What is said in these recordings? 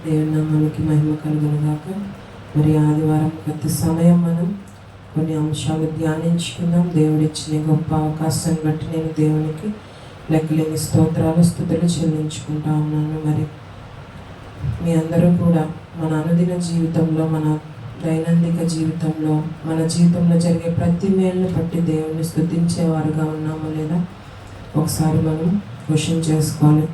దేవుని నామానికి మహిమ కలుగునుగాక. మరి ఆదివారం గత సమయం మనం కొన్ని అంశాలు ధ్యానించుకుందాం. దేవుడిచ్చిన గొప్ప అవకాశాన్ని బట్టి నేను దేవునికి లెక్కలేని స్తుతులు చెల్లించుకుంటా ఉన్నాను. మరి మీ అందరూ కూడా మన అనుదిన జీవితంలో, మన దైనందిక జీవితంలో, మన జీవితంలో జరిగే ప్రతి మేలును బట్టి దేవుని స్తుతించేవారుగా ఉన్నామో లేదా ఒకసారి మనం క్వశ్చన్ చేసుకోవాలి.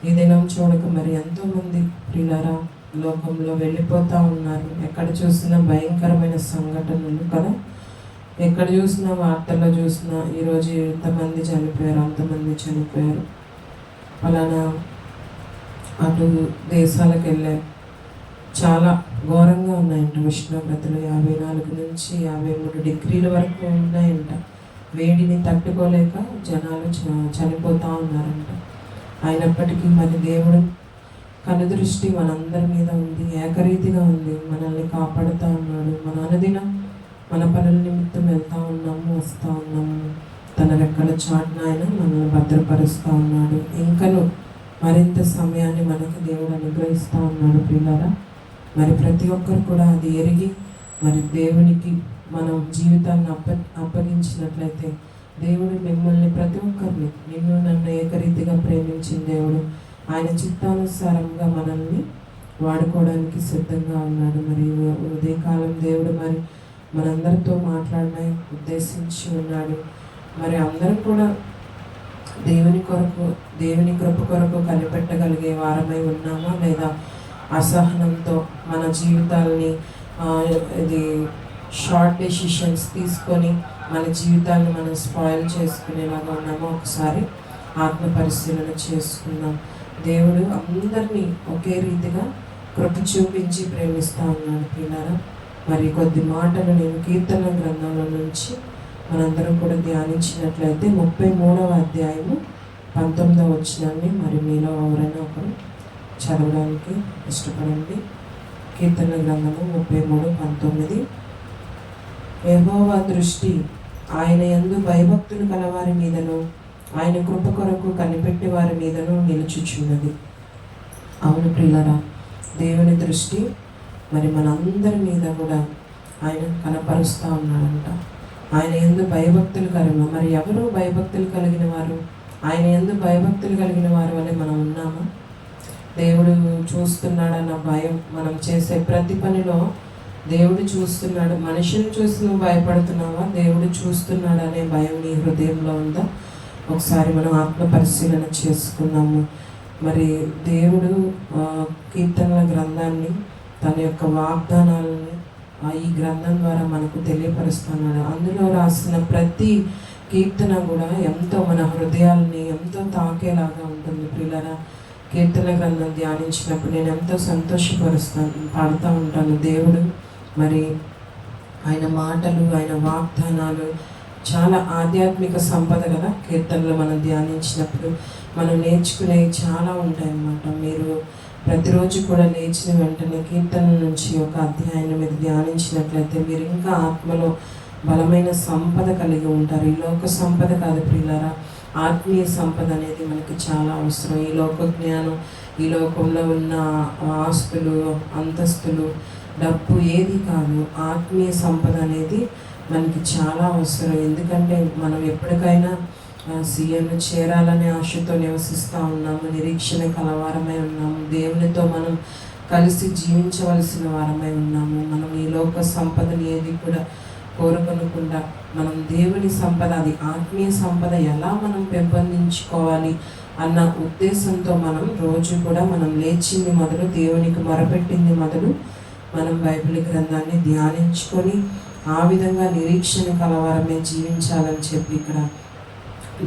ఈ దినం చూడక మరి ఎంతోమంది ప్రియులారా లోకంలో వెళ్ళిపోతూ ఉన్నారు. ఎక్కడ చూసినా భయంకరమైన సంఘటనలు కదా. ఎక్కడ చూసినా వార్తల్లో చూసినా ఈరోజు ఇంతమంది చనిపోయారు, అంతమంది చనిపోయారు, అలానా అటు దేశాలకు వెళ్ళారు. చాలా ఘోరంగా ఉన్నాయంట ఉష్ణోగ్రతలు. 54 నుంచి 53 డిగ్రీల వరకు ఉన్నాయంట. వేడిని తట్టుకోలేక జనాలు చనిపోతూ ఉన్నారంట. అయినప్పటికీ మరి దేవుడు కనుదృష్టి మనందరి మీద ఉంది, ఏకరీతిగా ఉంది. మనల్ని కాపాడుతూ ఉన్నాడు. మన అనుదినం మన పనుల నిమిత్తం వెళ్తూ ఉన్నాము, వస్తూ ఉన్నాము. తన రెక్కల చాటున ఆయన మనల్ని భద్రపరుస్తూ ఉన్నాడు. ఇంకను మరింత సమయాన్ని మనకి దేవుడు అనుగ్రహిస్తూ ఉన్నాడు ప్రియులారా. మరి ప్రతి ఒక్కరు కూడా అది ఎరిగి మరి దేవునికి మనం జీవితాన్ని అప్పగించినట్లయితే దేవుడు మిమ్మల్ని ప్రతి ఒక్కరిని, నిన్ను నన్ను ఏకరీతిగా ప్రేమించిన దేవుడు ఆయన చిత్తానుసారంగా మనల్ని వాడుకోవడానికి సిద్ధంగా ఉన్నాడు. మరి ఉదయకాలం దేవుడు మరి మనందరితో మాట్లాడడం ఉద్దేశించి ఉన్నాడు. మరి అందరం కూడా దేవుని కొరకు, దేవుని కృప కొరకు కనిపెట్టగలిగే వారమై ఉన్నామా లేదా అసహనంతో మన జీవితాలని ఇది షార్ట్ డెసిషన్స్ తీసుకొని మన జీవితాన్ని మనం స్పాయిల్ చేసుకునేలాగా ఉన్నామో ఒకసారి ఆత్మ పరిశీలన చేసుకుందాం. దేవుడు అందరినీ ఒకే రీతిగా కృప చూపించి ప్రేమిస్తూ ఉన్నాడు పిల్లరా. మరి కొద్ది మాటలు నేను కీర్తన గ్రంథంలో నుంచి మనందరం కూడా ధ్యానించినట్లయితే 33వ అధ్యాయము 19వ వచనాన్ని మరి మీలో ఎవరైనా ఒకరు చదవడానికి ఇష్టపడండి. కీర్తన గ్రంథము 33:19. యెహోవా దృష్టి ఆయన యందు భయభక్తులు కలవారి మీదను, ఆయన కృప కొరకు కనిపెట్టి వారి మీదను నిలుచుచున్నది. అవును ప్రియులారా, దేవుని దృష్టి మరి మనందరి మీద కూడా ఆయన కనపరుస్తూ ఉన్నాడంట. ఆయన యందు భయభక్తులు కలిగిన, మరి ఎవరు భయభక్తులు కలిగిన వారు? ఆయన యందు భయభక్తులు కలిగిన వారి వల్లే మనం ఉన్నామా? దేవుడు చూస్తున్నాడన్న భయం, మనం చేసే ప్రతి పనిలో దేవుడు చూస్తున్నాడు. మనిషిని చూసి నువ్వు భయపడుతున్నావా? దేవుడు చూస్తున్నాడు అనే భయం నీ హృదయంలో ఉందా? ఒకసారి మనం ఆత్మ పరిశీలన చేసుకున్నాము. మరి దేవుడు కీర్తనల గ్రంథాన్ని, తన యొక్క వాగ్దానాలని ఈ గ్రంథం ద్వారా మనకు తెలియపరుస్తున్నాడు. అందులో రాసిన ప్రతి కీర్తన కూడా ఎంతో మన హృదయాలని ఎంతో తాకేలాగా ఉంటుంది ప్రియులారా. కీర్తన గ్రంథం ధ్యానించినప్పుడు నేను ఎంతో పాడుతూ ఉంటాను. దేవుడు మరి ఆయన మాటలు, ఆయన వాగ్దానాలు చాలా ఆధ్యాత్మిక సంపద కదా. కీర్తనలు మనం ధ్యానించినప్పుడు మనం నేర్చుకునేవి చాలా ఉంటాయి అన్నమాట. మీరు ప్రతిరోజు కూడా లేచిన వెంటనే కీర్తనల నుంచి ఒక అధ్యాయాన్ని మీరు ధ్యానించినట్లయితే మీరు ఇంకా ఆత్మలో బలమైన సంపద కలిగి ఉంటారు. ఈ లోక సంపద కాదు ప్రియులారా, ఆత్మీయ సంపద అనేది మనకి చాలా అవసరం. ఈ లోక జ్ఞానం, ఈ లోకంలో ఉన్న ఆస్తులు, అంతస్తులు, డబ్బు ఏది కాదు. ఆత్మీయ సంపద అనేది మనకి చాలా అవసరం. ఎందుకంటే మనం ఎప్పటికైనా సీఎంను చేరాలనే ఆశతో నివసిస్తూ ఉన్నాము, నిరీక్షణ కలవారమై ఉన్నాము, దేవునితో మనం కలిసి జీవించవలసిన వారమై ఉన్నాము. మనం ఈ లోక సంపదని ఏది కూడా కోరుకొనకుండా మనం దేవుని సంపద, అది ఆత్మీయ సంపద ఎలా మనం పెంపొందించుకోవాలి అన్న ఉద్దేశంతో మనం రోజు కూడా మనం లేచింది మొదలు, దేవునికి మొరపెట్టింది మొదలు, మనం బైబిల్ గ్రంథాన్ని ధ్యానించుకొని ఆ విధంగా నిరీక్షణ కలవారమే జీవించాలని చెప్పి ఇక్కడ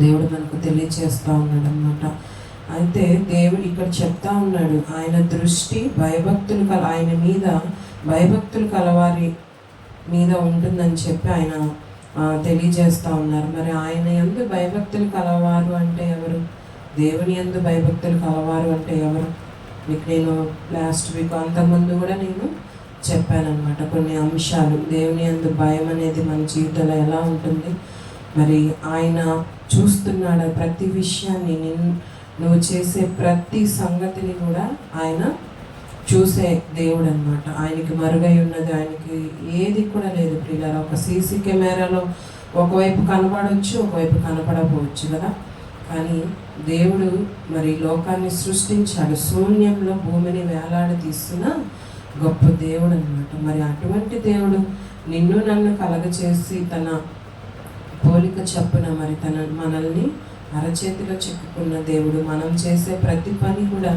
దేవుడు మనకు తెలియచేస్తూ ఉన్నాడు అన్నమాట. అయితే దేవుడు ఇక్కడ చెప్తా ఉన్నాడు, ఆయన దృష్టి ఆయన మీద భయభక్తులు కలవారి మీద ఉంటుందని చెప్పి ఆయన తెలియజేస్తూ ఉన్నారు. మరి ఆయన యందు భయభక్తులు కలవారు అంటే ఎవరు? దేవుని యందు భయభక్తులు కలవారు అంటే ఎవరు? మీకు నేను లాస్ట్ వీక్ అంతకుముందు కూడా నేను చెప్పానన్నమాట కొన్ని అంశాలు. దేవుని యందు భయం అనేది మన జీవితంలో ఎలా ఉంటుంది, మరి ఆయన చూస్తున్నాడు ప్రతి విషయాన్ని, నువ్వు చేసే ప్రతి సంగతిని కూడా ఆయన చూసే దేవుడు అనమాట. ఆయనకి మరుగై ఉన్నది ఆయనకి ఏది కూడా లేదు ప్రియులారా. ఒక సీసీ కెమెరాలో ఒకవైపు కనపడవచ్చు, ఒకవైపు కనపడకపోవచ్చు కదా. కానీ దేవుడు మరి లోకాన్ని సృష్టించాడు, శూన్యంలో భూమిని వేలాడదీస్తున్న గొప్ప దేవుడు అనమాట. మరి అటువంటి దేవుడు నిన్ను నన్ను కలగచేసి తన పోలిక చప్పున మరి మనల్ని అరచేతిలో చిక్కుకున్న దేవుడు. మనం చేసే ప్రతి పని కూడా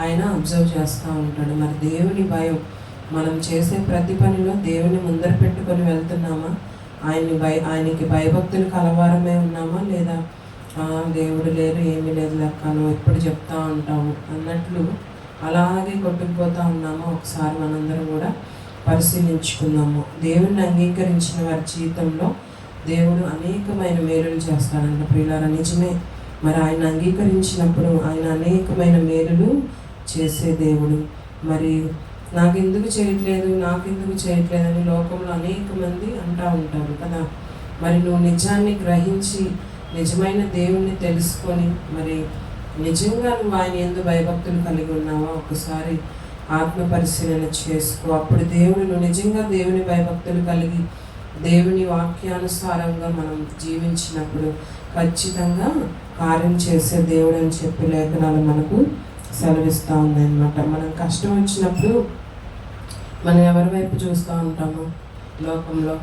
ఆయన అబ్జర్వ్ చేస్తూ ఉంటాడు. మరి దేవుని భయం, మనం చేసే ప్రతి పనిలో దేవుని ముందర పెట్టుకొని వెళ్తున్నామా, ఆయనకి భయభక్తులు కలవారమే ఉన్నామా, లేదా దేవుడు లేరు ఏమీ లేదు లెక్క నువ్వు ఎప్పుడు చెప్తా ఉంటాము అన్నట్లు అలాగే కొట్టుకుపోతూ ఉన్నామో ఒకసారి మనందరం కూడా పరిశీలించుకుందాము. దేవుణ్ణి అంగీకరించిన వారి జీవితంలో దేవుడు అనేకమైన మేలులు చేస్తాడంట ప్రియులారా. నిజమే, మరి ఆయన అంగీకరించినప్పుడు ఆయన అనేకమైన మేలులు చేసే దేవుడు. మరి నాకెందుకు చేయట్లేదు అని లోకంలో అనేక మంది అంటూ ఉంటారు కదా. మరి నువ్వు నిజాన్ని గ్రహించి నిజమైన దేవుణ్ణి తెలుసుకొని మరి నిజంగా నువ్వు ఆయన యందు భయభక్తులు కలిగి ఉన్నావా ఒకసారి ఆత్మ పరిశీలన చేసుకో. అప్పుడు నువ్వు నిజంగా దేవుని భయభక్తులు కలిగి దేవుని వాక్యానుసారంగా మనం జీవించినప్పుడు ఖచ్చితంగా కార్యం చేసే దేవుడు అని చెప్పి లేఖనాలు మనకు సెలవిస్తూ ఉందన్నమాట. మనం కష్టం వచ్చినప్పుడు మనం ఎవరి వైపు చూస్తూ ఉంటాము లోకంలో.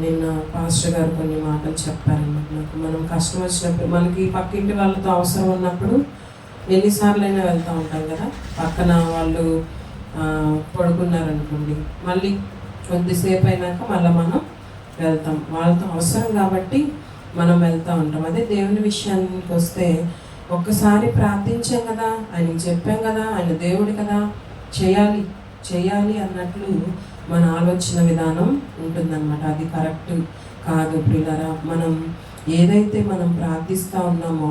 నిన్న పాస్టర్ గారు కొన్ని మాటలు చెప్పారన్నమాట నాకు. మనం కష్టం వచ్చినప్పుడు మనకి పక్కింటి వాళ్ళతో అవసరం ఉన్నప్పుడు ఎన్నిసార్లైనా వెళ్తూ ఉంటాం కదా. పక్కన వాళ్ళు పడుకున్నారనుకోండి, మళ్ళీ కొద్దిసేపు అయినాక మళ్ళీ మనం వెళ్తాం. వాళ్ళతో అవసరం కాబట్టి మనం వెళ్తూ ఉంటాం. అదే దేవుని విషయానికి వస్తే ఒక్కసారి ప్రార్థించాం కదా, ఆయనకి చెప్పాం కదా, ఆయన దేవుడు కదా, చేయాలి అన్నట్లు మన ఆలోచన విధానం ఉంటుందన్నమాట. అది కరెక్ట్ కాదు ప్రియులారా. మనం ఏదైతే మనం ప్రార్థిస్తూ ఉన్నామో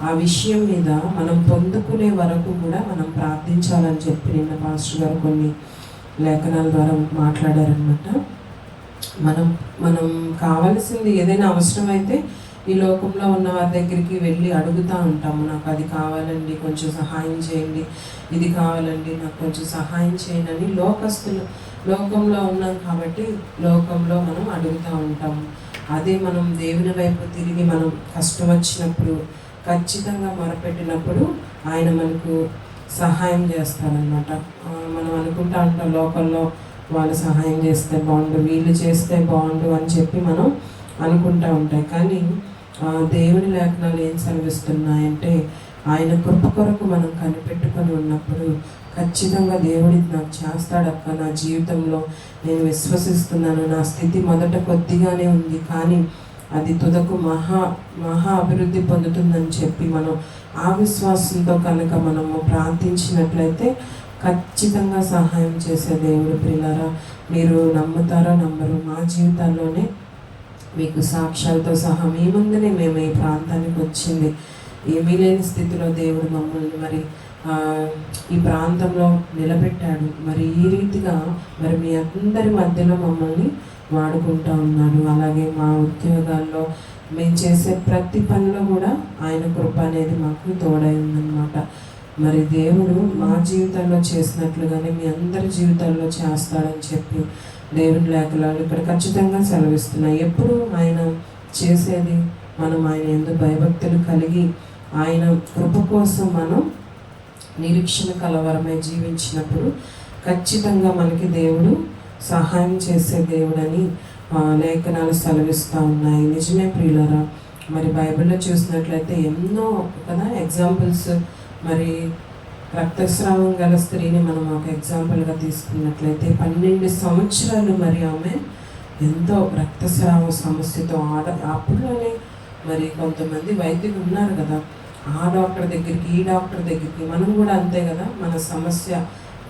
ఆ విషయం మీద మనం పొందుకునే వరకు కూడా మనం ప్రార్థించాలని చెప్పి నిన్న పాస్టర్ గారు కొన్ని లేఖనాల ద్వారా మాట్లాడారనమాట. మనం కావలసింది ఏదైనా అవసరమైతే ఈ లోకంలో ఉన్న వారి దగ్గరికి వెళ్ళి అడుగుతూ ఉంటాము. నాకు అది కావాలండి, కొంచెం సహాయం చేయండి, ఇది కావాలండి, నాకు కొంచెం సహాయం చేయండి అని లోకంలో ఉన్నాం కాబట్టి లోకంలో మనం అడుగుతూ ఉంటాము. అదే మనం దేవుని వైపు తిరిగి మనం కష్టం వచ్చినప్పుడు ఖచ్చితంగా మొరపెట్టినప్పుడు ఆయన మనకు సహాయం చేస్తారనమాట. మనం అనుకుంటా ఉంటాం లోకంలో వాళ్ళు సహాయం చేస్తే బాగుండు, వీళ్ళు చేస్తే బాగుండు అని చెప్పి మనం అనుకుంటూ ఉంటాయి. కానీ దేవుని లేఖనాలు ఏం సెలవిస్తున్నాయంటే ఆయన కృప కొరకు మనం కనిపెట్టుకొని ఉన్నప్పుడు ఖచ్చితంగా దేవుడి నాకు చేస్తాడక్క, నా జీవితంలో నేను విశ్వసిస్తున్నాను. నా స్థితి మొదట కొద్దిగానే ఉంది కానీ అది తుదకు మహా అభివృద్ధి పొందుతుందని చెప్పి మనం ఆ విశ్వాసంతో కనుక మనము ప్రార్థించినట్లయితే ఖచ్చితంగా సహాయం చేసే దేవుడు. ప్రియులారా, మీరు నమ్ముతారో నమ్మరు, మా జీవితాల్లోనే మీకు సాక్ష్యాలతో సహా మీ ముందునే మేము ఈ ప్రాంతానికి వచ్చింది. ఏమీ లేని స్థితిలో దేవుడు మమ్మల్ని మరి ఈ ప్రాంతంలో నిలబెట్టాడు. మరి ఈ రీతిగా మరి మీ అందరి మధ్యలో మమ్మల్ని వాడుకుంటూ ఉన్నాడు. అలాగే మా ఉద్యోగాల్లో మేము చేసే ప్రతి పనిలో కూడా ఆయన కృప అనేది మాకు తోడై ఉందన్నమాట. మరి దేవుడు మా జీవితాల్లో చేసినట్లుగానే మీ అందరి జీవితాల్లో చేస్తాడని చెప్పి దేవుని లేఖనాలు ఇక్కడ ఖచ్చితంగా సెలవిస్తున్నాయి. ఎప్పుడు ఆయన చేసేది మనం ఆయన యందు భయభక్తులు కలిగి ఆయన కృప కోసం మనం నిరీక్షణ కలవరమై జీవించినప్పుడు ఖచ్చితంగా మనకి దేవుడు సహాయం చేసే దేవుడని లేఖనాలు సెలవిస్తూ ఉన్నాయి. నిజమే ప్రియులారా. మరి బైబిల్లో చూసినట్లయితే ఎన్నో కదా ఎగ్జాంపుల్స్. మరి రక్తస్రావం గల స్త్రీని మనం ఒక ఎగ్జాంపుల్గా తీసుకున్నట్లయితే 12 సంవత్సరాలు మరి ఆమె ఎంతో రక్తస్రావ సమస్యతో అప్పుడులోనే మరి కొంతమంది వైద్యులు ఉన్నారు కదా, ఆ డాక్టర్ దగ్గరికి ఈ డాక్టర్ దగ్గరికి. మనం కూడా అంతే కదా, మన సమస్య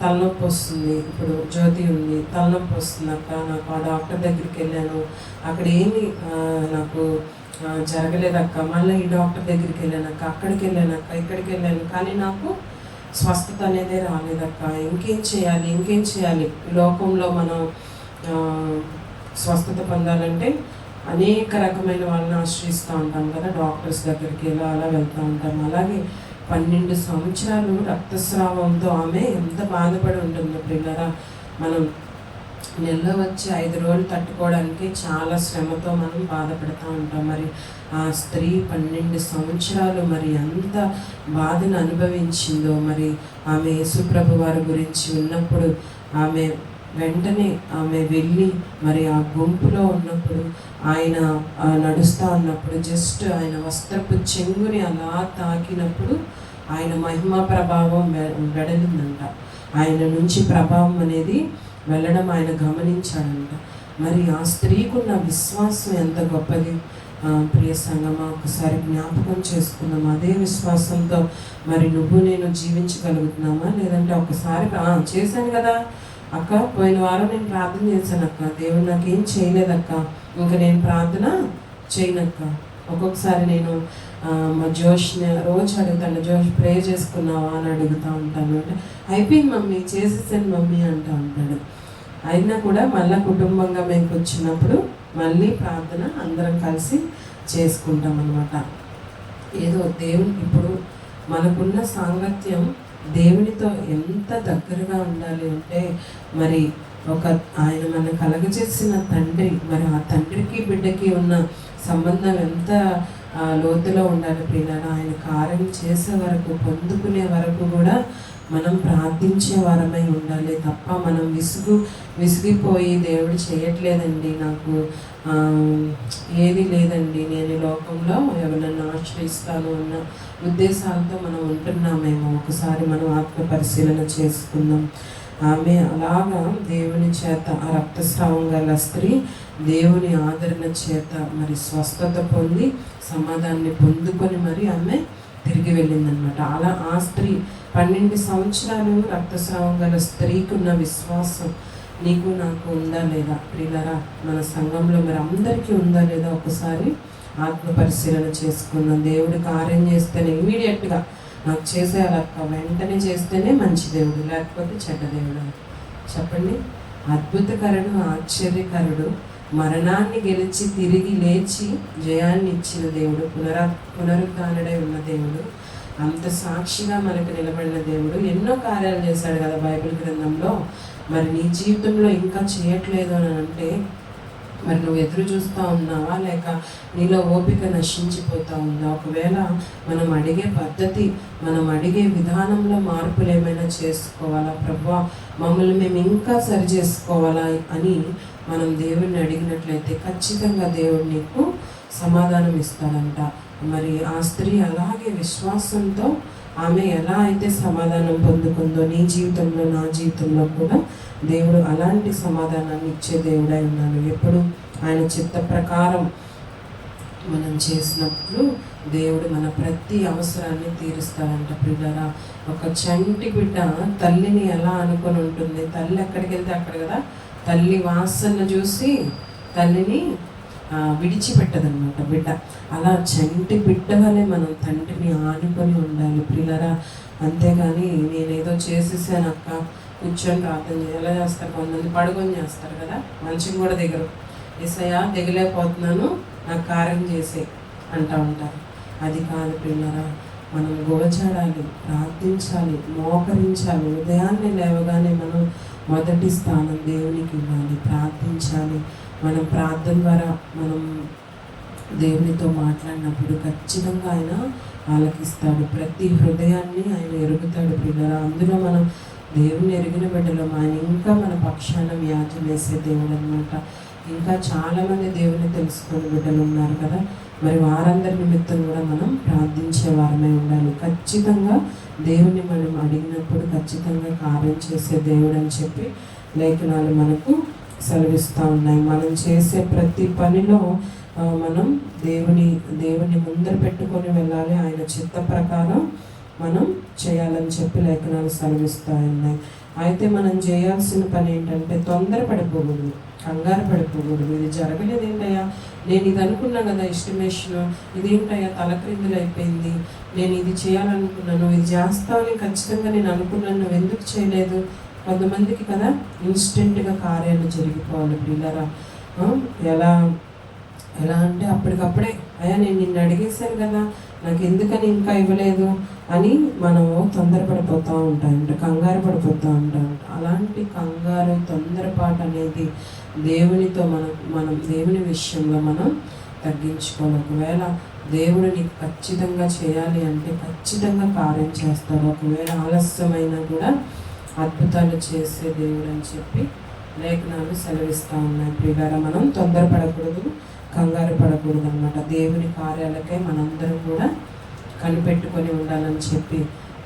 తలనొప్పి వస్తుంది. ఇప్పుడు జ్యోతి ఉంది, తలనొప్పి వస్తుంది అక్క, నాకు ఆ డాక్టర్ దగ్గరికి వెళ్ళాను, అక్కడ ఏమి నాకు జరగలేదక్క, మళ్ళీ ఈ డాక్టర్ దగ్గరికి వెళ్ళానక్క, అక్కడికి వెళ్ళానక్క, ఇక్కడికి వెళ్ళాను, కానీ నాకు స్వస్థత అనేదే రాలేదక్క, ఇంకేం చేయాలి. లోకంలో మనం స్వస్థత పొందాలంటే అనేక రకమైన వాళ్ళని ఆశ్రయిస్తూ ఉంటాం కదా, డాక్టర్స్ దగ్గరికి అలా వెళ్తూ ఉంటాం. అలాగే 12 సంవత్సరాలు రక్తస్రావంతో ఆమె ఎంత బాధపడి ఉంటుందో పిల్లరా. మనం నెలలో వచ్చి 5 రోజులు తట్టుకోవడానికి చాలా శ్రమతో మనం బాధపడుతూ ఉంటాం. మరి ఆ స్త్రీ 12 సంవత్సరాలు మరి ఎంత బాధను అనుభవించిందో. మరి ఆమె యేసుప్రభు వారి గురించి ఉన్నప్పుడు ఆమె వెంటనే ఆమె వెళ్ళి మరి ఆ గుంపులో ఉన్నప్పుడు ఆయన నడుస్తూ ఉన్నప్పుడు జస్ట్ ఆయన వస్త్రపు చెంగుని అలా తాకినప్పుడు ఆయన మహిమా ప్రభావం వెడలిందంట. ఆయన నుంచి ప్రభావం అనేది వెళ్ళడం ఆయన గమనించాడంట. మరి ఆ స్త్రీకున్న విశ్వాసం ఎంత గొప్పది. ప్రియ సంగమా, ఒకసారి జ్ఞాపకం చేసుకున్నాం. అదే విశ్వాసంతో మరి నువ్వు నేను జీవించగలుగుతున్నామా? లేదంటే ఒకసారి చేశాను కదా అక్క, పోయిన వారం నేను ప్రార్థన చేశాను అక్క, దేవుడు నాకేం చేయలేదక్క, ఇంకా నేను ప్రార్థన చేయనక్క. ఒక్కొక్కసారి నేను మా జోష్ని రోజు అడుగుతాను, జోష్ ప్రే చేసుకున్నావా అని అడుగుతూ ఉంటాను. అంటే అయిపోయింది మమ్మీ, చేసేసాను మమ్మీ అంటూ ఉంటాడు. అయినా కూడా మళ్ళీ కుటుంబంగా మేము వచ్చినప్పుడు మళ్ళీ ప్రార్థన అందరం కలిసి చేసుకుంటాం అన్నమాట. ఏదో దేవుని ఇప్పుడు మనకున్న సాంగత్యం దేవునితో ఎంత దగ్గరగా ఉండాలి అంటే మరి ఆయన మన కలగజేసిన తండ్రి, మరి ఆ తండ్రికి బిడ్డకి ఉన్న సంబంధం ఎంత లోతులో ఉండాలి ప్రియులారా. ఆయన కార్యం చేసే వరకు, పొందుకునే వరకు కూడా మనం ప్రార్థించే వారమై ఉండాలి తప్ప మనం విసిగిపోయి దేవుడు చేయట్లేదండి, నాకు ఏది లేదండి, నేను ఈ లోకంలో ఎవరినన్నా ఆశ్రయిస్తాను అన్న ఉద్దేశాలతో మనం ఉంటున్నామేమో. ఒకసారి మనం ఆత్మ పరిశీలన చేసుకుందాం. ఆమె అలాగా దేవుని చేత, ఆ రక్తస్రావం గల స్త్రీ దేవుని ఆదరణ చేత మరి స్వస్థత పొంది సమాధానాన్ని పొందుకొని మరి ఆమె తిరిగి వెళ్ళిందనమాట. అలా ఆ స్త్రీ 12 సంవత్సరాలు రక్తస్రావం గల స్త్రీకి ఉన్న విశ్వాసం నీకు నాకు ఉందా లేదా ప్రియులారా? మన సంఘంలో మరి అందరికీ ఉందా లేదా ఒకసారి ఆత్మ పరిశీలన చేసుకుందాం. దేవుడు కార్యం చేస్తేనే ఇమీడియట్గా నాకు చేసేయాలక్క, వెంటనే చేస్తేనే మంచి దేవుడు, లేకపోతే చెడ్డ దేవుడు. చెప్పండి. అద్భుతకరుడు, ఆశ్చర్యకరుడు, మరణాన్ని గెలిచి తిరిగి లేచి జయాన్ని ఇచ్చిన దేవుడు, పునరుద్ధానుడై ఉన్న దేవుడు, అంత సాక్షిగా మనకు నిలబడిన దేవుడు, ఎన్నో కార్యాలు చేశాడు కదా బైబిల్ గ్రంథంలో. మరి నీ జీవితంలో ఇంకా చేయట్లేదు అని అంటే మరి నువ్వు ఎదురు చూస్తూ ఉన్నావా, లేక నీలో ఓపిక నశించిపోతూ ఉందా? ఒకవేళ మనం అడిగే పద్ధతి, మనం అడిగే విధానంలో మార్పులు ఏమైనా చేసుకోవాలా, ప్రభువా మమ్మల్ని మేము ఇంకా సరి చేసుకోవాలా అని మనం దేవుడిని అడిగినట్లయితే ఖచ్చితంగా దేవుడు నీకు సమాధానం ఇస్తాడంట. మరి ఆ స్త్రీ అలాగే విశ్వాసంతో ఆమె ఎలా అయితే సమాధానం పొందుకుందో నీ జీవితంలో, నా జీవితంలో కూడా దేవుడు అలాంటి సమాధానాన్ని ఇచ్చే దేవుడై ఉన్నాడు. ఎప్పుడు ఆయన చిత్త ప్రకారం మనం చేసినప్పుడు దేవుడు మన ప్రతి అవసరాన్ని తీరుస్తాడంట. బిడ్డరా, ఒక చంటి బిడ్డ తల్లిని ఎలా అనుకొని ఉంటుంది? తల్లి ఎక్కడికి వెళ్తే అక్కడ కదా తల్లి వాసన చూసి తల్లిని విడిచిపెట్టదనమాట బిడ్డ. అలా చంటి బిడ్డ వలె మనం తండ్రిని ఆనుకొని ఉండాలి ప్రియులరా. అంతేగాని నేనేదో చేసేసాను అక్క, కూర్చొని ప్రార్థన ఎలా చేస్తారు? కొంతమంది పడుకొని చేస్తారు కదా, మంచిగా కూడా దిగరు. ఏసయ్యా దిగలేకపోతున్నాను, నాకు కార్యం చేసే అంటూ ఉంటారు. అది కాదు ప్రియులరా. మనం గోచాడాలి, ప్రార్థించాలి, మోకరించాలి. ఉదయాన్నే లేవగానే మనం మొదటి స్థానం దేవునికి ఇవ్వాలి, ప్రార్థించాలి. మనం ప్రార్థన ద్వారా మనం దేవునితో మాట్లాడినప్పుడు ఖచ్చితంగా ఆయన ఆలకిస్తాడు. ప్రతి హృదయాన్ని ఆయన ఎరుగుతాడు పిల్లరా. అందులో మనం దేవుని ఎరిగిన బిడ్డలం. ఆయన ఇంకా మన పక్షాన వ్యాజ్యం వేసే దేవుడు అనమాట. ఇంకా చాలామంది దేవుని తెలుసుకునే బిడ్డలు ఉన్నారు కదా. మరి వారందరి నిమిత్తం కూడా మనం ప్రార్థించే వారమై ఉండాలి. ఖచ్చితంగా దేవుని మనం అడిగినప్పుడు ఖచ్చితంగా కార్యం చేసే దేవుడు అని చెప్పి లేఖనాలు మనకు సెలవిస్తూ ఉన్నాయి. మనం చేసే ప్రతి పనిలో మనం దేవుని ముందర పెట్టుకొని వెళ్ళాలి. ఆయన చిత్త ప్రకారం మనం చేయాలని చెప్పి లేఖనాలు సెలవిస్తూ ఉన్నాయి. అయితే మనం చేయాల్సిన పని ఏంటంటే తొందరపడిపోకూడదు, కంగారు పడిపోకూడదు. ఇది జరగలేదు ఏంటయ్యా, నేను ఇది అనుకున్నా కదా ఎస్టిమేషన్, ఇదేంటయ్యా తలక్రిందులు అయిపోయింది, నేను ఇది చేయాలనుకున్నాను, ఇది చేస్తామని ఖచ్చితంగా నేను అనుకున్నాను, నువ్వు ఎందుకు చేయలేదు? కొంతమందికి కదా ఇన్స్టెంట్గా కార్యాలు జరిగిపోవాలి పిల్లరా. ఎలా అంటే అప్పటికప్పుడే అయ్యా నేను నిన్ను అడిగేశాను కదా, నాకు ఎందుకని ఇంకా ఇవ్వలేదు, అని మనము తొందరపడిపోతూ ఉంటాయంట, కంగారు పడిపోతూ ఉంటాం. అలాంటి కంగారు తొందరపాటు అనేది దేవునితో మనం దేవుని విషయంలో మనం తగ్గించుకోవాలి. ఒకవేళ దేవుడు నీకు ఖచ్చితంగా చేయాలి అంటే ఖచ్చితంగా కార్యం చేస్తాడు. ఒకవేళ ఆలస్యమైనా కూడా అద్భుతాలు చేసే దేవుడు అని చెప్పి లేఖనాలు సెలవిస్తూ ఉన్నాయి. ప్రియులారా, మనం తొందరపడకూడదు, కంగారు పడకూడదు అనమాట. దేవుని కార్యాలకే మనందరం కూడా కనిపెట్టుకొని ఉండాలని చెప్పి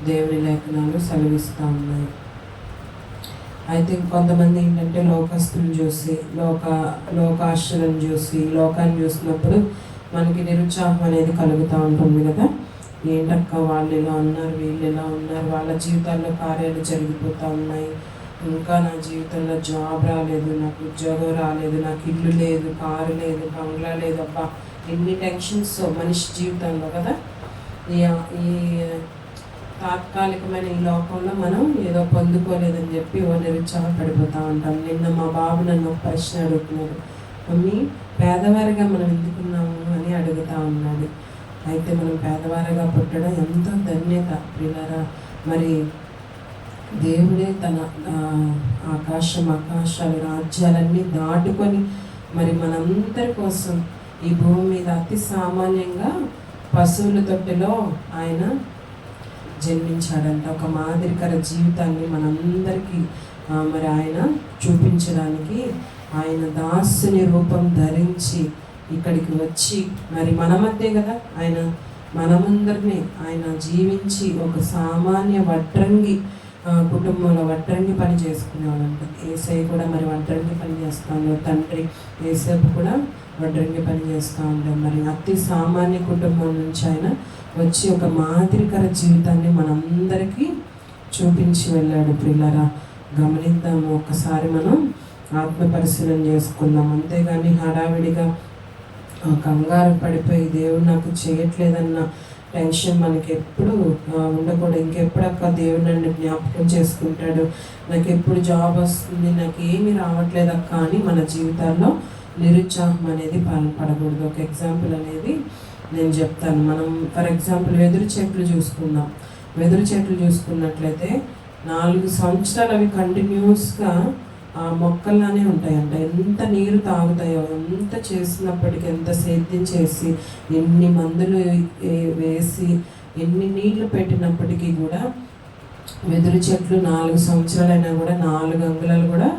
దేవుని లేఖనాలు సెలవిస్తూ ఉన్నాయి. అయితే కొంతమంది ఏంటంటే లోకస్తులను చూసి లోకాశలను చూసి లోకాన్ని చూసినప్పుడు మనకి నిరుత్సాహం అనేది కలుగుతూ ఉంటుంది కదా. ఏంటక్క వాళ్ళు ఇలా ఉన్నారు, వీళ్ళు ఇలా ఉన్నారు, వాళ్ళ జీవితాల్లో కార్యాలు జరిగిపోతూ ఉన్నాయి, ఇంకా నా జీవితంలో జాబ్ రాలేదు, నాకు ఉద్యోగం రాలేదు, నాకు ఇల్లు లేదు, కారు లేదు, బంగ్లా లేదు, అబ్బా ఎన్ని టెన్షన్స్ మనిషి జీవితంలో కదా. ఈ తాత్కాలికమైన ఈ లోకంలో మనం ఏదో పొందుకోలేదని చెప్పి నిరుత్సాహపడిపోతూ ఉంటాం. నిన్న మా బాబు నన్ను ఒక ప్రశ్న అడుగుతున్నాడు, మమ్మీ పేదవారిగా మనం ఎందుకున్నాము అని అడుగుతూ ఉన్నాడు. అయితే మనం పేదవారిగా పుట్టడం ఎంతో ధన్యత ప్రియులారా. మరి దేవుడే తన ఆకాశాలు రాజ్యాలన్నీ దాటుకొని మరి మనందరి కోసం ఈ భూమి మీద అతి సామాన్యంగా పశువుల తొట్టిలో ఆయన జన్మించాడంట. ఒక మాదిరికర జీవితాన్ని మనందరికీ మరి ఆయన చూపించడానికి ఆయన దాసుని రూపం ధరించి ఇక్కడికి వచ్చి మరి మన మధ్య కదా ఆయన మనమందరినీ ఆయన జీవించి ఒక సామాన్య వడ్రంగి కుటుంబంలో వడ్రంగి పని చేసుకునేవాడంట. ఏసై కూడా మరి వడ్రంగి పని చేస్తాడు, తండ్రి ఏసేపు కూడా వడ్రంగి పని చేస్తూ ఉంటాం. మరి అతి సామాన్య కుటుంబం నుంచి ఆయన వచ్చి ఒక మాదిరికర జీవితాన్ని మనందరికీ చూపించి వెళ్ళాడు. ప్రియులారా, గమనిద్దాము, ఒక్కసారి మనం ఆత్మ పరిశీలన చేసుకుందాం. అంతేగాని హడావిడిగా కంగారు పడిపోయి దేవుడు నాకు చేయట్లేదన్న టెన్షన్ మనకి ఎప్పుడు ఉండకూడదు. ఇంకెప్పుడక్క దేవుడు నన్ను జ్ఞాపకం చేసుకుంటాడు, నాకు ఎప్పుడు జాబ్ వస్తుంది, నాకు ఏమీ రావట్లేదక్క అని మన జీవితాల్లో నిరుత్సాహం అనేది పడకూడదు. ఒక ఎగ్జాంపుల్ అనేది నేను చెప్తాను. మనం ఫర్ ఎగ్జాంపుల్ వెదురు చెట్లు చూసుకుందాం. వెదురు చెట్లు చూసుకున్నట్లయితే 4 సంవత్సరాలు అవి కంటిన్యూస్గా ఆ మొక్కల్లానే ఉంటాయంట. ఎంత నీరు తాగుతాయో, ఎంత చేసినప్పటికీ, ఎంత సేద్యం చేసి, ఎన్ని మందులు వేసి, ఎన్ని నీళ్లు పెట్టినప్పటికీ కూడా వెదురు చెట్లు 4 సంవత్సరాలైనా కూడా 4 అంగుళాలు కూడా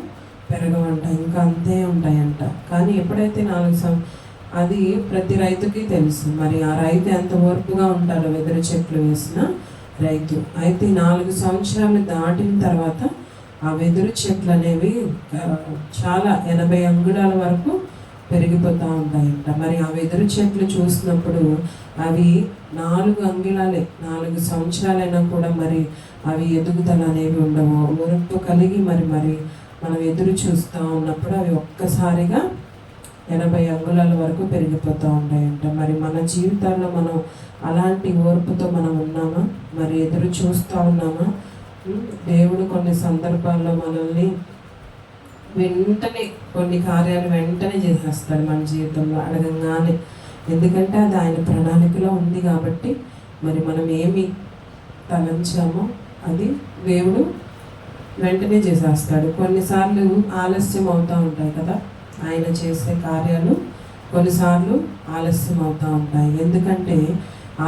పెరగవంట, ఇంకా అంతే ఉంటాయంట. కానీ ఎప్పుడైతే అది ప్రతి రైతుకి తెలుసు. మరి ఆ రైతు ఎంత ఓర్పుగా ఉంటారో వెదురు చెట్లు వేసిన రైతు. అయితే 4 సంవత్సరాలు దాటిన తర్వాత ఆ వెదురు చెట్లు అనేవి చాలా 80 అంగుళాల వరకు పెరిగిపోతూ ఉంటాయంట. మరి ఆ వెదురు చెట్లు చూసినప్పుడు అవి 4 అంగుళాలే, 4 సంవత్సరాలైనా కూడా మరి అవి ఎదుగుదల అనేవి ఉండవు. ఓర్పు కలిగి మరి మనం ఎదురు చూస్తూ ఉన్నప్పుడు అవి ఒక్కసారిగా 80 అంగుళాల వరకు పెరిగిపోతూ ఉంటాయంట. మరి మన జీవితాల్లో మనం అలాంటి ఓర్పుతో మనం ఉన్నామా? మరి ఎదురు చూస్తూ ఉన్నామా? దేవుడు కొన్ని సందర్భాల్లో మనల్ని వెంటనే కొన్ని కార్యాలు వెంటనే చేసేస్తాడు మన జీవితంలో అడగంగానే. ఎందుకంటే అది ఆయన ప్రణాళికలో ఉంది కాబట్టి మరి మనం ఏమి తలంచామో అది దేవుడు వెంటనే చేసేస్తాడు. కొన్నిసార్లు ఆలస్యం అవుతూ ఉంటాయి కదా, ఆయన చేసే కార్యాలు కొన్నిసార్లు ఆలస్యం అవుతూ ఉంటాయి. ఎందుకంటే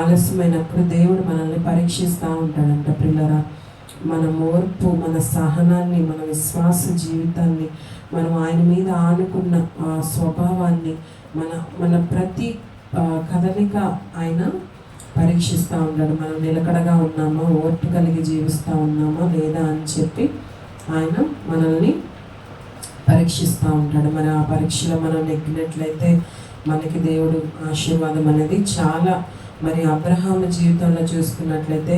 ఆలస్యమైనప్పుడు దేవుడు మనల్ని పరీక్షిస్తూ ఉంటాడంట. పిల్లరా, మన ఓర్పు, మన సహనాన్ని, మన విశ్వాస జీవితాన్ని, మనం ఆయన మీద ఆనుకున్న స్వభావాన్ని, మన ప్రతి కదలిక ఆయన పరీక్షిస్తూ ఉంటాడు. మనం నిలకడగా ఉన్నామా, ఓర్పు కలిగి జీవిస్తూ ఉన్నామా లేదా అని చెప్పి ఆయన మనల్ని పరీక్షిస్తూ ఉంటాడు. మరి ఆ పరీక్షలో మనం నెగ్గినట్లయితే మనకి దేవుడు ఆశీర్వాదం అనేది చాలా. మరి అబ్రహాము జీవితంలో చూసుకున్నట్లయితే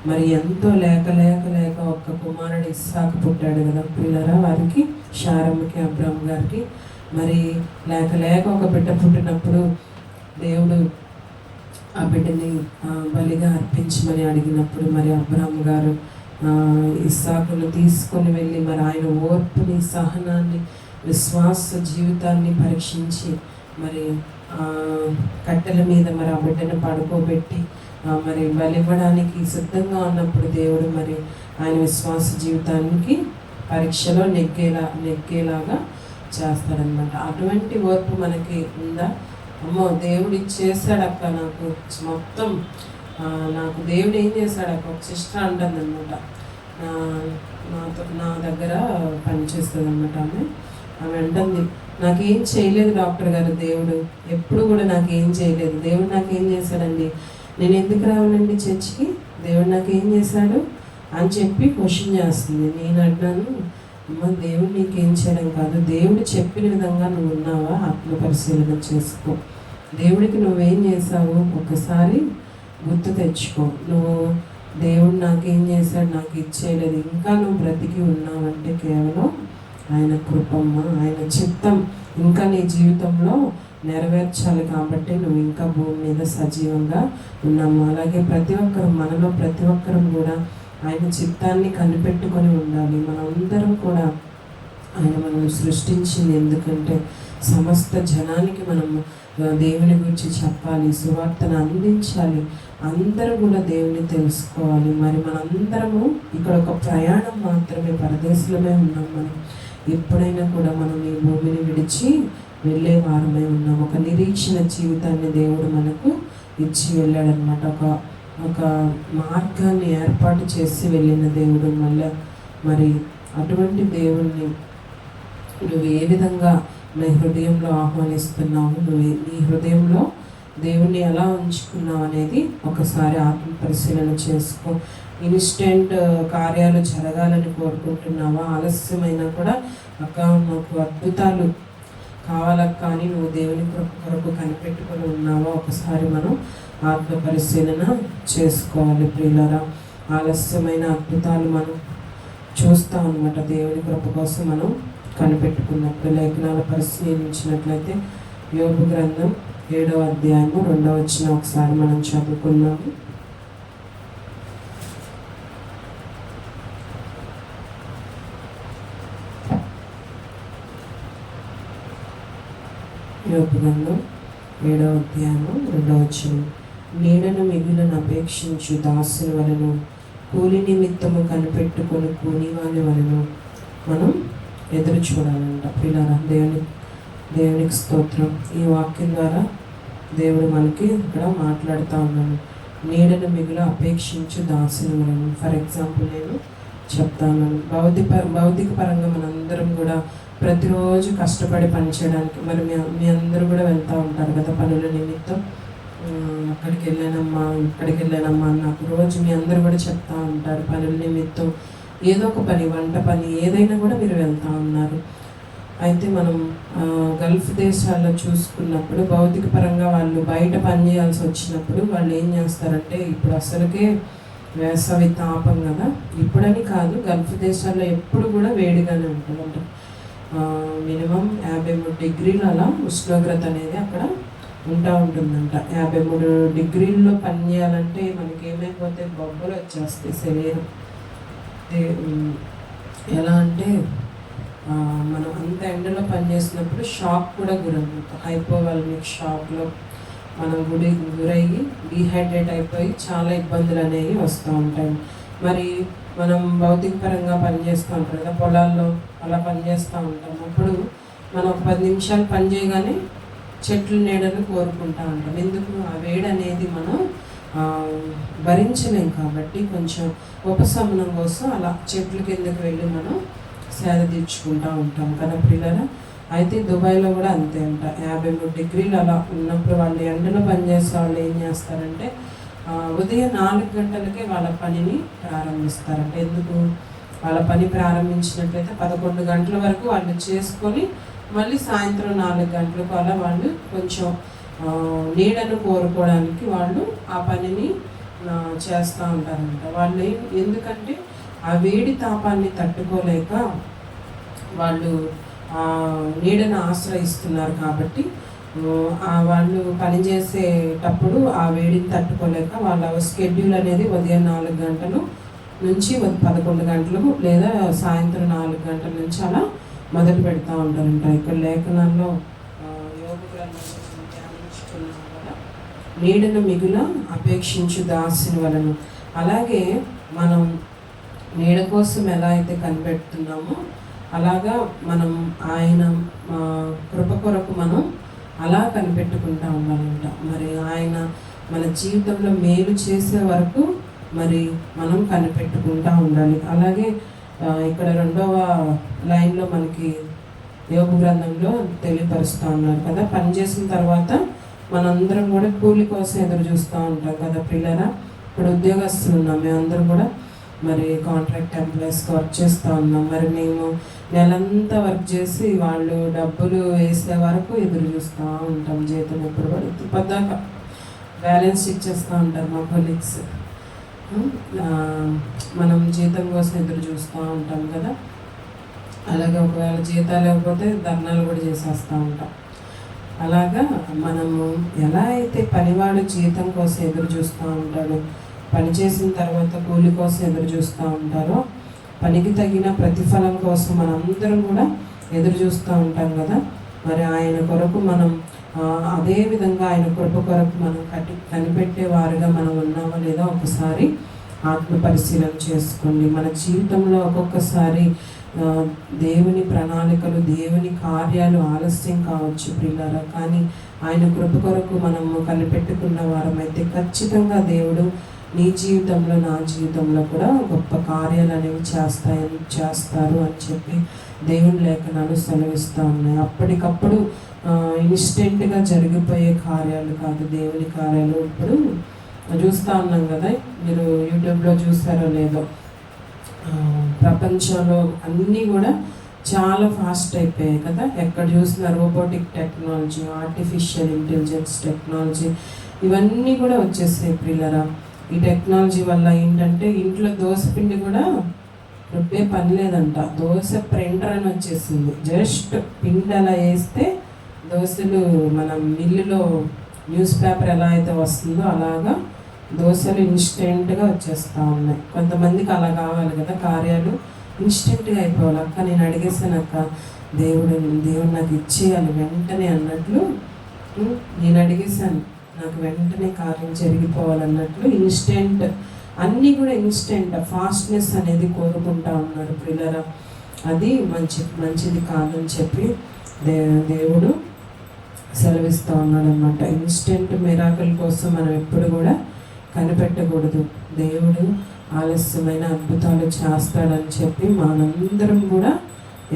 మరి ఎంతో లేక ఒక్క కుమారుడు ఇస్సాకు పుట్టాడు కదా పిల్లరా, వారికి శారమ్మకి అబ్రహాం గారికి. మరి లేక ఒక బిడ్డ పుట్టినప్పుడు దేవుడు ఆ బిడ్డని బలిగా అర్పించమని అడిగినప్పుడు మరి అబ్రహాం గారు ఇస్సాకును తీసుకొని వెళ్ళి మరి ఆయన ఓర్పుని, సహనాన్ని, విశ్వాస జీవితాన్ని పరీక్షించి మరి కట్టెల మీద మరి ఆ బిడ్డను పడుకోబెట్టి మరి బలివ్వడానికి సిద్ధంగా ఉన్నప్పుడు దేవుడు మరి ఆయన విశ్వాస జీవితానికి పరీక్షలో నెగ్గేలాగా చేస్తాడనమాట. అటువంటి ఓర్పు మనకి ఉందా? అమ్మో దేవుడు ఇచ్చేసాడక్క నాకు మొత్తం, నాకు దేవుడు ఏం చేశాడక్క. ఒక సిస్టర్ అంటుంది అనమాట, నా దగ్గర పనిచేస్తుంది అనమాట. ఆమె అంటుంది, నాకేం చేయలేదు డాక్టర్ గారు, దేవుడు ఎప్పుడు కూడా నాకేం చేయలేదు. దేవుడు నాకేం చేశాడండి, నేను ఎందుకు రావాలండి చర్చికి, దేవుడు నాకేం చేశాడు అని చెప్పి క్వశ్చన్ చేస్తుంది. నేను అన్నాను, అమ్మ దేవుడు నీకేం చేయడం కాదు, దేవుడు చెప్పిన విధంగా నువ్వు ఉన్నావా ఆత్మ పరిశీలన చేసుకో. దేవుడికి నువ్వేం చేసావు ఒకసారి గుర్తు తెచ్చుకో. నువ్వు దేవుడు నాకేం చేశాడు, నాకు ఇచ్చేయలేదు, ఇంకా నువ్వు బ్రతికి ఉన్నావంటే కేవలం ఆయన కృపమ్మ, ఆయన చిత్తం ఇంకా నీ జీవితంలో నెరవేర్చాలి. కాబట్టి నువ్వు ఇంకా భూమి మీద సజీవంగా ఉన్నాము. అలాగే మనలో ప్రతి ఒక్కరం కూడా ఆయన చిత్తాన్ని కనిపెట్టుకొని ఉండాలి. మనందరం కూడా ఆయన మనం సృష్టించింది ఎందుకంటే సమస్త జనానికి మనము దేవుని గురించి చెప్పాలి, సువార్తను అందించాలి, అందరూ కూడా దేవుని తెలుసుకోవాలి. మరి మనందరము ఇక్కడ ఒక ప్రయాణం మాత్రమే, పరదేశంలోనే ఉన్నాం. మనం ఎప్పుడైనా కూడా మనం ఈ భూమిని విడిచి వెళ్ళే వారమై ఉన్నాం. ఒక నిరీక్షణ జీవితాన్ని దేవుడు మనకు ఇచ్చి వెళ్ళాడనమాట. ఒక మార్గాన్ని ఏర్పాటు చేసి వెళ్ళిన దేవుడు. మరి అటువంటి దేవుణ్ణి నువ్వు ఏ విధంగా నీ హృదయంలో ఆహ్వానిస్తున్నావు, నువ్వు నీ హృదయంలో దేవుణ్ణి ఎలా ఉంచుకున్నావు అనేది ఒకసారి ఆత్మ పరిశీలన చేసుకో. ఇన్స్టెంట్ కార్యాలు జరగాలని కోరుకుంటున్నావా? ఆలస్యమైనా కూడా అక్క నాకు అద్భుతాలు కావాలక్క అని నువ్వు దేవుని కొరకు కనిపెట్టుకొని ఉన్నావా? ఒకసారి మనం ఆత్మ పరిశీలన చేసుకోవాలి ప్రియులారా. ఆలస్యమైన అద్భుతాలు మనం చూస్తాం అన్నమాట దేవుని కృప కోసం మనం కనిపెట్టుకున్నప్పుడు. లేఖనాల పరిశీలించినట్లయితే యోబు గ్రంథం 7వ అధ్యాయము 2వ వచనం ఒకసారి మనం చదువుకున్నాము. యోబు గ్రంథం 7వ అధ్యాయము 2వ వచనం. నీడను మిగులను అపేక్షించు దాసుని వలన, కూలి నిమిత్తము కనిపెట్టుకొని కూలివాని వలన మనం ఎదురు చూడాలంట. పిల్లరా, దేవునికి స్తోత్రం. ఈ వాక్యం ద్వారా దేవుడు మనకి ఇక్కడ మాట్లాడుతూ ఉన్నాను. నీడను మిగులు అపేక్షించు దాసుని వలన. ఫర్ ఎగ్జాంపుల్ నేను చెప్తాను, భౌతిక పరంగా మనందరం కూడా ప్రతిరోజు కష్టపడి పనిచేయడానికి మరి మీ అందరూ కూడా వెళ్తూ ఉంటారు కదా పనుల నిమిత్తం. అక్కడికి వెళ్ళానమ్మా, ఇక్కడికి వెళ్ళానమ్మా నాకు రోజు మీ అందరూ కూడా చెప్తూ ఉంటారు. పనుల నిమిత్తం ఏదో ఒక పని, వంట పని, ఏదైనా కూడా మీరు వెళ్తూ ఉన్నారు. అయితే మనం గల్ఫ్ దేశాల్లో చూసుకున్నప్పుడు భౌతిక పరంగా వాళ్ళు బయట పని చేయాల్సి వచ్చినప్పుడు వాళ్ళు ఏం చేస్తారంటే, ఇప్పుడు అసలుకే వేసవి తాపం కదా, ఇప్పుడని కాదు, గల్ఫ్ దేశాల్లో ఎప్పుడు కూడా వేడిగానే ఉంటుందంట. మినిమం 53 డిగ్రీలు అలా ఉష్ణోగ్రత అనేది అక్కడ ఉంటుందంట. 53 డిగ్రీల్లో పని చేయాలంటే మనకి ఏమైపోతే బొబ్బలు వచ్చేస్తాయి శరీరం. ఎలా అంటే మనం అంత ఎండలో పనిచేసినప్పుడు షాక్ కూడా గురవుతాం. హైపోవాల్మిక్ షాక్లో మనం గురయ్యి డీహైడ్రేట్ అయిపోయి చాలా ఇబ్బందులు అనేవి వస్తూ ఉంటాయి. మరి మనం భౌతిక పరంగా పనిచేస్తూ ఉంటాం కదా, పొలాల్లో అలా పనిచేస్తూ ఉంటాం. అప్పుడు మనం ఒక 10 నిమిషాలు పని చేయగానే చెట్లు నీడను కోరుకుంటూ ఉంటాం. ఎందుకు? ఆ వేడి అనేది మనం భరించలేం కాబట్టి కొంచెం ఉపశమనం కోసం అలా చెట్ల కిందకి వెళ్ళి మనం సేద తీర్చుకుంటూ ఉంటాం కదా పిల్లలు. అయితే దుబాయ్లో కూడా అంతే అంట. 53 డిగ్రీలు అలా ఉన్నప్పుడు వాళ్ళు ఎండలో పనిచేసే వాళ్ళు ఏం చేస్తారంటే ఉదయం 4 గంటలకే వాళ్ళ పనిని ప్రారంభిస్తారంట. ఎందుకు? వాళ్ళ పని ప్రారంభించినట్లయితే 11 గంటల వరకు వాళ్ళు చేసుకొని మళ్ళీ సాయంత్రం 4 గంటలకు అలా వాళ్ళు కొంచెం నీడను కోరుకోవడానికి వాళ్ళు ఆ పనిని చేస్తూ ఉంటారంట. వాళ్ళు ఎందుకంటే ఆ వేడి తాపాన్ని తట్టుకోలేక వాళ్ళు నీడను ఆశ్రయిస్తున్నారు కాబట్టి వాళ్ళు పనిచేసేటప్పుడు ఆ వేడిని తట్టుకోలేక వాళ్ళ స్కెడ్యూల్ అనేది ఉదయం 4 గంటలు నుంచి 11 గంటలకు లేదా సాయంత్రం 4 గంటల నుంచి అలా మొదలు పెడతా ఉంటారంట. ఇక్కడ లేఖనాల్లో యోగ గ్రంథం ధ్యానించుకున్నాం కదా, నీడను మిగుల అపేక్షించు దాసుని వలను. అలాగే మనం నీడ కోసం ఎలా అయితే కనిపెడుతున్నామో అలాగా మనం ఆయన కృప కొరకు మనం అలా కనిపెట్టుకుంటూ ఉండాలంట. మరి ఆయన మన జీవితంలో మేలు చేసే వరకు మరి మనం కనిపెట్టుకుంటూ ఉండాలి. అలాగే ఇక్కడ 2వ లైన్లో మనకి యోబు గ్రంథంలో తెలియపరుస్తూ ఉన్నారు కదా, పని చేసిన తర్వాత మనందరం కూడా కూలి కోసం ఎదురు చూస్తూ ఉంటాం కదా పిల్లరా. ఇప్పుడు ఉద్యోగస్తులు ఉన్నాం, మేమందరం కూడా మరి కాంట్రాక్ట్ ఎంప్లాయీస్కి వర్క్ చేస్తూ ఉన్నాం. మరి మేము నెలంతా వర్క్ చేసి వాళ్ళు డబ్బులు వేసే వరకు ఎదురు చూస్తూ ఉంటాం, జీతం ఎప్పుడు పడుతుంది పద్దాక బ్యాలెన్స్ ఇచ్చేస్తూ ఉంటారు మా కొలీగ్స్. మనం జీతం కోసం ఎదురు చూస్తూ ఉంటాం కదా. అలాగే ఒకవేళ జీతాలు లేకపోతే ధర్నాలు కూడా చేసేస్తూ ఉంటాం. అలాగా మనము ఎలా అయితే పనివాడు జీతం కోసం ఎదురు చూస్తూ ఉంటాడు, పని చేసిన తర్వాత కూలి కోసం ఎదురు చూస్తూ ఉంటారో, పనికి తగిన ప్రతిఫలం కోసం మనందరం కూడా ఎదురు చూస్తూ ఉంటాం కదా. మరి ఆయన కొరకు మనం అదే విధంగా ఆయన కృప కొరకు మనం కనిపెట్టే వారుగా మనం ఉన్నామా లేదా ఒకసారి ఆత్మ పరిశీలన చేసుకోండి. మన జీవితంలో ఒక్కొక్కసారి దేవుని ప్రణాళికలు, దేవుని కార్యాలు ఆలస్యం కావచ్చు ప్రియులారా, కానీ ఆయన కృప కొరకు మనము కనిపెట్టుకున్న వారమైతే ఖచ్చితంగా దేవుడు నీ జీవితంలో నా జీవితంలో కూడా గొప్ప కార్యాలు అనేవి చేస్తారు అని చెప్పి దేవుని లేఖనాలు సెలవిస్తూ ఉన్నాయి. అప్పటికప్పుడు ఇన్స్టెంట్గా జరిగిపోయే కార్యాలు కాదు దేవుని కార్యాలు. ఇప్పుడు చూస్తూ ఉన్నాం కదా, మీరు యూట్యూబ్లో చూసారో లేదో, ప్రపంచంలో అన్నీ కూడా చాలా ఫాస్ట్ అయిపోయాయి కదా. ఎక్కడ చూసినా robotic technology, artificial intelligence technology ఇవన్నీ కూడా వచ్చేసాయి పిల్లరా. ఈ టెక్నాలజీ వల్ల ఏంటంటే ఇంట్లో దోశ పిండి కూడా రుబ్బే పని లేదంట, దోశ ప్రింటర్ అని వచ్చేసింది. జస్ట్ పిండి అలా వేస్తే దోశలు మనం మిల్లులో న్యూస్ పేపర్ ఎలా అయితే వస్తుందో అలాగా దోశలు ఇన్స్టెంట్గా వచ్చేస్తూ ఉన్నాయి. కొంతమందికి అలా కావాలి కదా, కార్యాలు ఇన్స్టెంట్గా అయిపోవాలి. అక్క నేను అడిగేసాను, అక్క దేవుడు నాకు ఇచ్చేయాలి వెంటనే అన్నట్లు, నేను అడిగేశాను నాకు వెంటనే కార్యం జరిగిపోవాలన్నట్లు ఇన్స్టెంట్, అన్నీ కూడా ఇన్స్టెంట్ ఫాస్ట్నెస్ అనేది కోరుకుంటా ఉన్నారు పిల్లరా. అది మంచిది కాదని చెప్పి దేవుడు సెలవిస్తూ ఉన్నాడు అనమాట. ఇన్స్టెంట్ మిరాకిల్ కోసం మనం ఎప్పుడు కూడా కనిపెట్టకూడదు. దేవుడు ఆలస్యమైన అద్భుతాలు చేస్తాడని చెప్పి మనందరం కూడా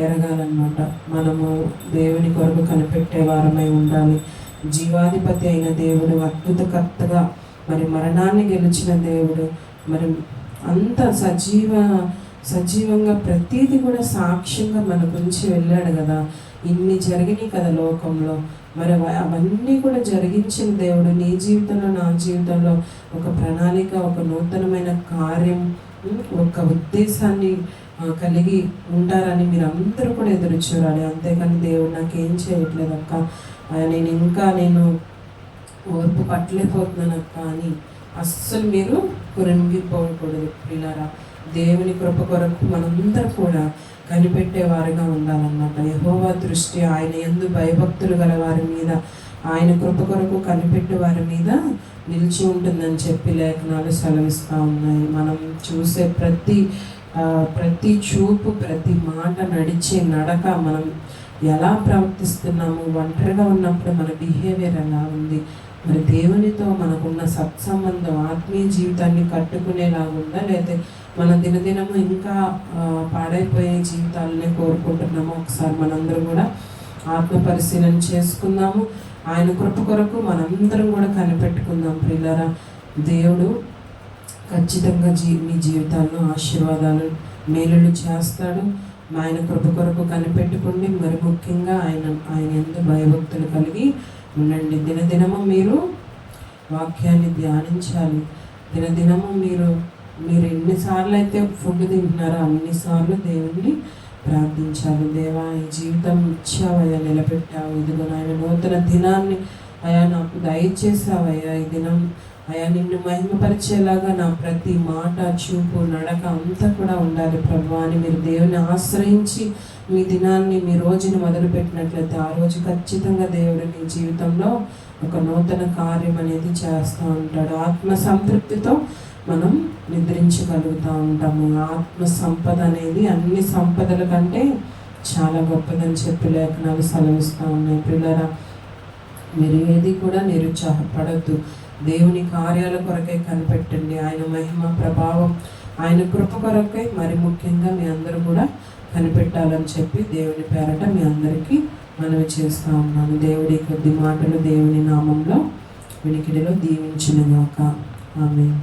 ఎరగాలన్నమాట. మనము దేవుని కొరకు కనిపెట్టే వారమై ఉండాలి. జీవాధిపతి అయిన దేవుడు, అద్భుతకర్తగా మరి మరణాన్ని గెలిచిన దేవుడు, మరి అంత సజీవంగా ప్రతీది కూడా సాక్ష్యంగా మన గురించి వెళ్ళాడు కదా. ఇన్ని జరిగినాయి కదా లోకంలో, మరి అవన్నీ కూడా జరిగించిన దేవుడు నీ జీవితంలో నా జీవితంలో ఒక ప్రణాళిక, ఒక నూతనమైన కార్యం, ఒక ఉద్దేశాన్ని కలిగి ఉంటారని మీరు అందరూ కూడా ఎదురు చూడాలి. అంతేకాని దేవుడు నాకేం చేయట్లేదు అక్క, నేను ఓర్పు పట్టలేకపోతున్నాను అక్క అని అస్సలు మీరు కురింగిపోకూడదు పిల్లరా. దేవుని కృప కొరకు మనందరూ కూడా కనిపెట్టేవారుగా ఉండాలన్నమాట. యెహోవా దృష్టి ఆయన యందు భయభక్తులు గల వారి మీద, ఆయన కృప కొరకు కనిపెట్టే వారి మీద నిలిచి ఉంటుందని చెప్పి లేఖనాలు సెలవిస్తూ ఉన్నాయి. మనం చూసే ప్రతి చూపు, ప్రతి మాట, నడిచే నడక, మనం ఎలా ప్రవర్తిస్తున్నాము, ఒంటరిగా ఉన్నప్పుడు మన బిహేవియర్ ఎలా ఉంది, మరి దేవునితో మనకున్న సత్సంబంధం ఆత్మీయ జీవితాన్ని కట్టుకునేలాగుందా, లేదా మన దినదినము ఇంకా పాడైపోయే జీవితాలనే కోరుకుంటున్నాము. ఒకసారి మనందరం కూడా ఆత్మ పరిశీలన చేసుకుందాము. ఆయన కృప కొరకు మనందరం కూడా కనిపెట్టుకుందాం ప్రియులారా. దేవుడు ఖచ్చితంగా మీ జీవితాల్లో ఆశీర్వాదాలు, మేలులు చేస్తాడు. ఆయన కృప కొరకు కనిపెట్టుకోండి. మరి ముఖ్యంగా ఆయన యందు భయభక్తులు కలిగి ఉండండి. దినదినము మీరు వాక్యాన్ని ధ్యానించాలి. దినదినము మీరు ఎన్నిసార్లు అయితే ఫుడ్ తింటున్నారో అన్నిసార్లు దేవుణ్ణి ప్రార్థించాలి. దేవా, ఈ జీవితం ఇచ్చావయ్యా, నిలబెట్టావు, ఇదిగో నాయన నూతన దినాన్ని అయా నాకు దయచేసావయ్యా. ఈ దినం అయా నిన్ను మహిమపరిచేలాగా నా ప్రతి మాట, చూపు, నడక అంతా కూడా ఉండాలి ప్రభువా అని మీరు దేవుని ఆశ్రయించి మీ దినాన్ని, మీ రోజుని మొదలుపెట్టినట్లయితే ఆ రోజు ఖచ్చితంగా దేవుడు మీ జీవితంలో ఒక నూతన కార్యం అనేది చేస్తూ ఉంటాడు. ఆత్మ సంతృప్తితో మనం నిద్రించగలుగుతూ ఉంటాము. ఆత్మ సంపద అనేది అన్ని సంపదల కంటే చాలా గొప్పదని చెప్పి లేఖనాలు సెలవిస్తూ ఉన్నాయి. పిల్లరా, మీరు ఏది కూడా నిరుత్సాహపడద్దు. దేవుని కార్యాల కొరకై కనిపెట్టండి. ఆయన మహిమ ప్రభావం, ఆయన కృప కొరకై మరి ముఖ్యంగా మీ అందరూ కూడా కనిపెట్టాలని చెప్పి దేవుని పేరట మీ అందరికీ మనవి చేస్తూ ఉన్నాను. దేవుడి కొద్ది మాటలు దేవుని నామంలో వినికిడిలో దీవించునుగాక. ఆమేన్.